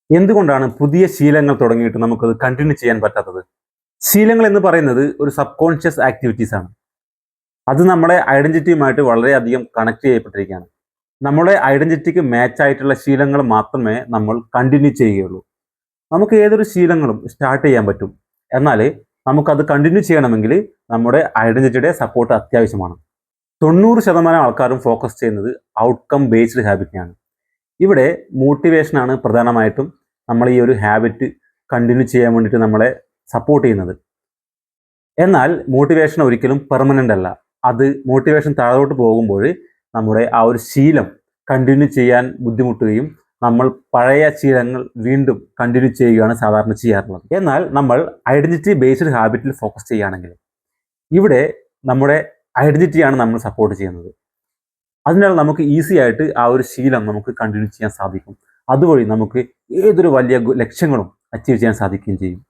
എന്തുകൊണ്ടാണ് പുതിയ ശീലങ്ങൾ തുടങ്ങിയിട്ട് നമുക്കത് കണ്ടിന്യൂ ചെയ്യാൻ പറ്റാത്തത്? ശീലങ്ങൾ എന്ന് പറയുന്നത് ഒരു സബ് കോൺഷ്യസ് ആക്ടിവിറ്റീസ് ആണ്. അത് നമ്മുടെ ഐഡന്റിറ്റിയുമായിട്ട് വളരെയധികം കണക്ട് ചെയ്യപ്പെട്ടിരിക്കുകയാണ്. നമ്മുടെ ഐഡന്റിറ്റിക്ക് മാച്ച് ആയിട്ടുള്ള ശീലങ്ങൾ മാത്രമേ നമ്മൾ കണ്ടിന്യൂ ചെയ്യുകയുള്ളൂ. നമുക്ക് ഏതൊരു ശീലങ്ങളും സ്റ്റാർട്ട് ചെയ്യാൻ പറ്റും. എന്നാൽ നമുക്കത് കണ്ടിന്യൂ ചെയ്യണമെങ്കിൽ നമ്മുടെ ഐഡന്റിറ്റിയുടെ സപ്പോർട്ട് അത്യാവശ്യമാണ്. 90% ആൾക്കാരും ഫോക്കസ് ചെയ്യുന്നത് ഔട്ട്കം ബേസ്ഡ് ഹാബിറ്റിനാണ്. ഇവിടെ മോട്ടിവേഷനാണ് പ്രധാനമായിട്ടും നമ്മൾ ഈ ഒരു ഹാബിറ്റ് കണ്ടിന്യൂ ചെയ്യാൻ വേണ്ടിയിട്ട് നമ്മളെ സപ്പോർട്ട് ചെയ്യുന്നത്. എന്നാൽ മോട്ടിവേഷൻ ഒരിക്കലും പെർമനൻ്റ് അല്ല. അത് മോട്ടിവേഷൻ താഴോട്ട് പോകുമ്പോൾ നമ്മുടെ ആ ഒരു ശീലം കണ്ടിന്യൂ ചെയ്യാൻ ബുദ്ധിമുട്ടുകയും നമ്മൾ പഴയ ശീലങ്ങൾ വീണ്ടും കണ്ടിന്യൂ ചെയ്യുകയാണ് സാധാരണ ചെയ്യാറുള്ളത്. എന്നാൽ നമ്മൾ ഐഡന്റിറ്റി ബേസ്ഡ് ഹാബിറ്റിൽ ഫോക്കസ് ചെയ്യുകയാണെങ്കിൽ ഇവിടെ നമ്മുടെ ഐഡന്റിറ്റിയാണ് നമ്മൾ സപ്പോർട്ട് ചെയ്യുന്നത്. അതിനാൽ നമുക്ക് ഈസി ആയിട്ട് ആ ഒരു ശീലം നമുക്ക് കണ്ടിന്യൂ ചെയ്യാൻ സാധിക്കും. അതുവഴി നമുക്ക് ഏതൊരു വലിയ ലക്ഷ്യങ്ങളും അച്ചീവ് ചെയ്യാൻ സാധിക്കുകയും ചെയ്യും.